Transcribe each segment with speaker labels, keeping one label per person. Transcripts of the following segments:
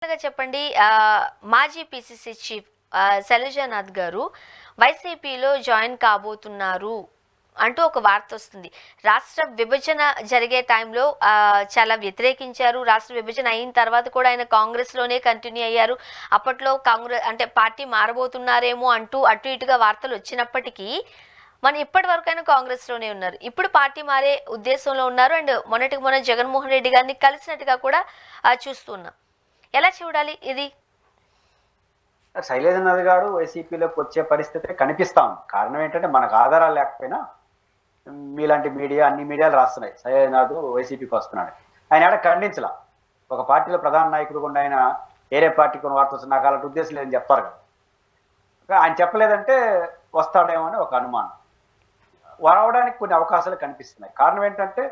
Speaker 1: చెప్పండి. మాజీ PCC chief Sailajanath గారు వైసీపీలో జాయిన్ కాబోతున్నారు అంటూ ఒక వార్త వస్తుంది. రాష్ట్ర విభజన జరిగే టైంలో చాలా వ్యతిరేకించారు. రాష్ట్ర విభజన అయిన తర్వాత కూడా ఆయన కాంగ్రెస్లోనే కంటిన్యూ అయ్యారు. అప్పట్లో కాంగ్రెస్ అంటే పార్టీ మారబోతున్నారేమో అంటూ అటు ఇటుగా వార్తలు వచ్చినప్పటికీ మన ఇప్పటి వరకైనా కాంగ్రెస్లోనే ఉన్నారు. ఇప్పుడు పార్టీ మారే ఉద్దేశంలో ఉన్నారు. అండ్ మొన్న జగన్మోహన్ రెడ్డి గారిని కలిసినట్టుగా కూడా చూస్తున్నాం. ఎలా చూడాలి ఇది?
Speaker 2: శైలజనాథ్ గారు వైసీపీలోకి వచ్చే పరిస్థితి కనిపిస్తా ఉంది. కారణం ఏంటంటే మనకు ఆధారాలు లేకపోయినా మీలాంటి మీడియా అన్ని మీడియాలు రాస్తున్నాయి శైలజనాథ్ వైసీపీకి వస్తున్నాడు. ఆయన ఏడ ఖండించలా. ఒక పార్టీలో ప్రధాన నాయకుడు కూడా ఆయన వేరే పార్టీకి కొన్ని వార్త వస్తుంది, నాకు అలాంటి ఉద్దేశం లేదని చెప్తారు కదా. ఆయన చెప్పలేదంటే వస్తాడేమో అని ఒక అనుమానం. రావడానికి కొన్ని అవకాశాలు కనిపిస్తున్నాయి. కారణం ఏంటంటే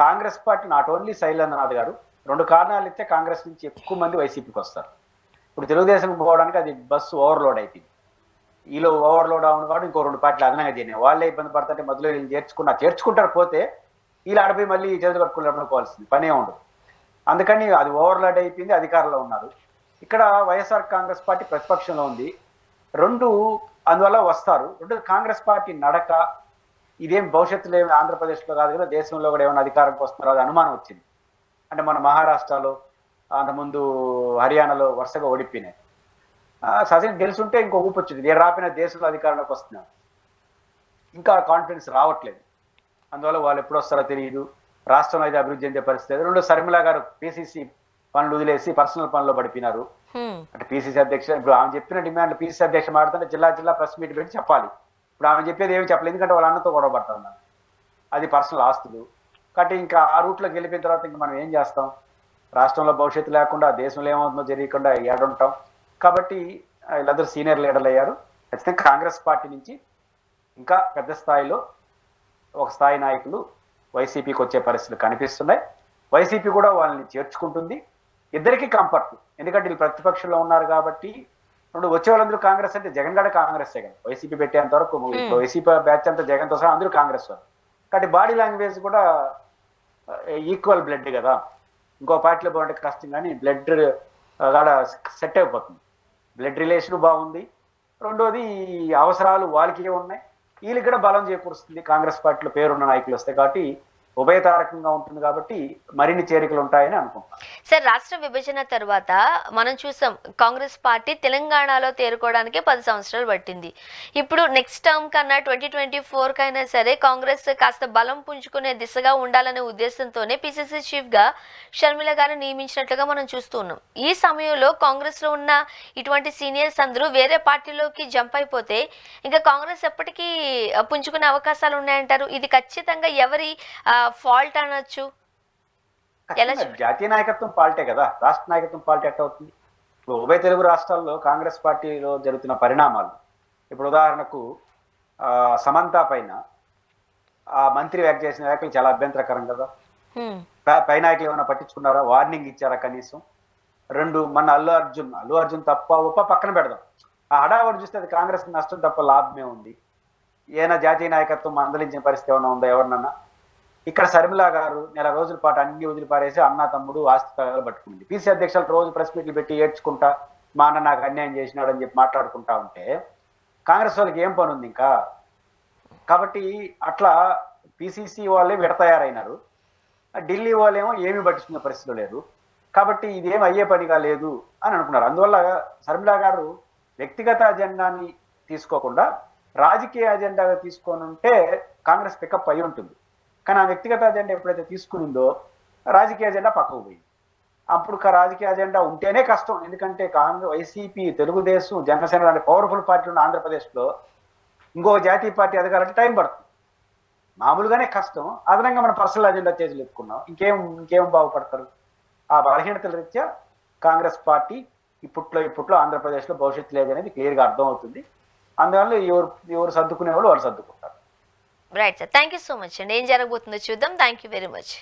Speaker 2: Congress party not only Sailajanath గారు రెండు కారణాలు ఇస్తే కాంగ్రెస్ నుంచి ఎక్కువ మంది వైసీపీకి వస్తారు. ఇప్పుడు తెలుగుదేశం పోవడానికి అది బస్సు ఓవర్లోడ్ అయిపోయింది. ఈలో ఓవర్లోడ్ అవును కాబట్టి ఇంకో రెండు పార్టీలు అదనంగా చేరినాయి. వాళ్ళే ఇబ్బంది పడుతుంటే మధ్యలో వీళ్ళు చేర్చుకుంటారు. పోతే వీళ్ళు ఆడిపోయి మళ్ళీ చేతులు కట్టుకుని పోవాల్సింది పనే ఉండదు. అందుకని అది ఓవర్లోడ్ అయిపోయింది. అధికారంలో ఉన్నారు. ఇక్కడ వైఎస్ఆర్ కాంగ్రెస్ పార్టీ ప్రతిపక్షంలో ఉంది. రెండు అందువల్ల వస్తారు. రెండు కాంగ్రెస్ పార్టీ నడక ఇదేం భవిష్యత్తులో ఏమి ఆంధ్రప్రదేశ్లో కాదు కదా, దేశంలో కూడా ఏమైనా అధికారంకి వస్తున్నారో అది అనుమానం వచ్చింది. అంటే మన మహారాష్ట్రలో అంతకుముందు హర్యానాలో వరుసగా ఓడిపోయినాయి. సచిన్ తెలుసుంటే ఇంకో ఊపు వచ్చింది. నేను రాపిన దేశంలో అధికారంలోకి వస్తున్నాను. ఇంకా కాన్ఫిడెన్స్ రావట్లేదు. అందువల్ల వాళ్ళు ఎప్పుడు వస్తారో తెలియదు. రాష్ట్రంలో అయితే అభివృద్ధి చెందే పరిస్థితి. రెండు శర్మిల గారు పిసిసి పనులు వదిలేసి పర్సనల్ పనుల్లో పడిపోయినారు. అంటే పిసిసి అధ్యక్ష ఇప్పుడు ఆమె చెప్పిన డిమాండ్లు పిసిసి అధ్యక్ష మాడుతుంటే జిల్లా ప్రెస్ మీట్ పెట్టి చెప్పాలి. ఇప్పుడు ఆమె చెప్పేది ఏమి చెప్పలేదు, ఎందుకంటే వాళ్ళ అన్నతో గొడవ పడుతున్నారు. అది పర్సనల్ ఆస్తులు కాబట్టి ఇంకా ఆ రూట్లోకి వెళ్ళిపోయిన తర్వాత ఇంకా మనం ఏం చేస్తాం? రాష్ట్రంలో భవిష్యత్తు లేకుండా దేశంలో ఏమవుతుందో జరిగకుండా ఏడుంటాం. కాబట్టి వీళ్ళందరూ సీనియర్ లీడర్లు అయ్యారు. ఖచ్చితంగా కాంగ్రెస్ పార్టీ నుంచి ఇంకా పెద్ద స్థాయిలో ఒక స్థాయి నాయకులు వైసీపీకి వచ్చే పరిస్థితులు కనిపిస్తున్నాయి. వైసీపీ కూడా వాళ్ళని చేర్చుకుంటుంది. ఇద్దరికీ కంఫర్ట్, ఎందుకంటే వీళ్ళు ప్రతిపక్షంలో ఉన్నారు కాబట్టి. రెండు వచ్చే వాళ్ళందరూ కాంగ్రెస్ అంటే జగన్ గడ కాంగ్రెస్ కదా. వైసీపీ పెట్టేంత వరకు వైసీపీ బ్యాచ్ అంతా జగన్తో సహా అందరూ కాంగ్రెస్ వాళ్ళు. కాబట్టి బాడీ లాంగ్వేజ్ కూడా ఈక్వల్ బ్లడ్ కదా. ఇంకో పార్టీలో బాగుంటే కష్టం, కానీ బ్లడ్ కూడా సెట్ అయిపోతుంది. బ్లడ్ రిలేషన్ బాగుంది. రెండోది అవసరాలు వాళ్ళకి ఉన్నాయి, వీళ్ళకి కూడా బలం చేకూరుస్తుంది. కాంగ్రెస్ పార్టీలో పేరున్న నాయకులు వస్తాయి కాబట్టి ఉభయతారకంగా ఉంటుంది. కాబట్టి మరిన్ని చేరికలు ఉంటాయని అనుకుంటున్నాం.
Speaker 1: సార్, రాష్ట్ర విభజన తర్వాత మనం చూసాం కాంగ్రెస్ పార్టీ తెలంగాణలో తేరుకోవడానికి 10 సంవత్సరాలు పట్టింది. ఇప్పుడు నెక్స్ట్ టర్మ్ కన్నా 2024 కైనా సరే కాంగ్రెస్ కాస్త బలం పుంజుకునే దిశగా ఉండాలనే ఉద్దేశంతోనే పిసిసి చీఫ్ గా షర్మిల గారిని నియమించినట్లుగా మనం చూస్తూ ఉన్నాం. ఈ సమయంలో కాంగ్రెస్ లో ఉన్న ఇటువంటి సీనియర్స్ అందరూ వేరే పార్టీలోకి జంప్ అయిపోతే ఇంకా కాంగ్రెస్ ఎప్పటికీ పుంజుకునే అవకాశాలు ఉన్నాయంటారు. ఇది ఖచ్చితంగా ఎవరి ఫాల్ట్ అనొచ్చు?
Speaker 2: జాతీయ నాయకత్వం పాల్టే కదా, రాష్ట్ర నాయకత్వం పాల్ట్ ఎట్లా అవుతుంది? ఇప్పుడు ఉభయ తెలుగు రాష్ట్రాల్లో కాంగ్రెస్ పార్టీలో జరుగుతున్న పరిణామాలు, ఇప్పుడు ఉదాహరణకు సమంత పైన ఆ మంత్రి వ్యాఖ్య చేసిన వ్యాఖ్యలు చాలా అభ్యంతరకరం కదా. పై నాయకులు ఏమైనా పట్టించుకున్నారా? వార్నింగ్ ఇచ్చారా కనీసం? రెండు మన అల్లు అర్జున్ తప్ప ఒప్ప పక్కన పెడదాం. ఆ హడావడి చూస్తే అది కాంగ్రెస్ నష్టం తప్ప లాభమే ఉంది. ఏమైనా జాతీయ నాయకత్వం మందలించిన పరిస్థితి ఏమైనా ఉందా ఎవరినన్నా? ఇక్కడ శర్మిల గారు నెల రోజుల పాటు అన్ని వదిలిపారేసి అన్న తమ్ముడు ఆస్తి పట్టుకుంది. పిసి అధ్యక్షులు రోజు ప్రెస్ మీట్లు పెట్టి ఏడ్చుకుంటా మా అన్న నాకు అన్యాయం చేసినాడు అని చెప్పి మాట్లాడుకుంటా ఉంటే కాంగ్రెస్ వాళ్ళకి ఏం పని ఉంది ఇంకా? కాబట్టి అట్లా పిసిసి వాళ్ళే విడతయారైనారు. ఢిల్లీ వాళ్ళేమో ఏమి పట్టించుకునే పరిస్థితులు లేదు. కాబట్టి ఇదేం అయ్యే పనిగా లేదు అని అనుకున్నారు. అందువల్ల శర్మిల గారు వ్యక్తిగత అజెండాని తీసుకోకుండా రాజకీయ అజెండాగా తీసుకొని ఉంటే కాంగ్రెస్ పికప్ అయి ఉంటుంది. కానీ ఆ వ్యక్తిగత అజెండా ఎప్పుడైతే తీసుకునిందో రాజకీయ అజెండా పక్కకు పోయింది. అప్పుడు రాజకీయ అజెండా ఉంటేనే కష్టం. ఎందుకంటే కాంగ్రెస్, వైసీపీ, తెలుగుదేశం, జనసేన లాంటి పవర్ఫుల్ పార్టీలు ఉన్న ఆంధ్రప్రదేశ్లో ఇంకో జాతీయ పార్టీ ఎదగాలంటే టైం పడుతుంది. మామూలుగానే కష్టం. అదనంగా మనం పర్సనల్ అజెండా చేతులు ఎత్తుకున్నాం. ఇంకేం బాగుపడతారు? ఆ బలహీనతల రీత్యా కాంగ్రెస్ పార్టీ ఇప్పట్లో ఆంధ్రప్రదేశ్లో భవిష్యత్తు లేదనేది క్లియర్గా అర్థమవుతుంది. అందువల్ల ఎవరు సర్దుకునే వాళ్ళు సర్దుకుంటారు.
Speaker 1: Right sir, thank you so much అండి. ఏం జరగబోతుందో చూద్దాం. Thank you very much.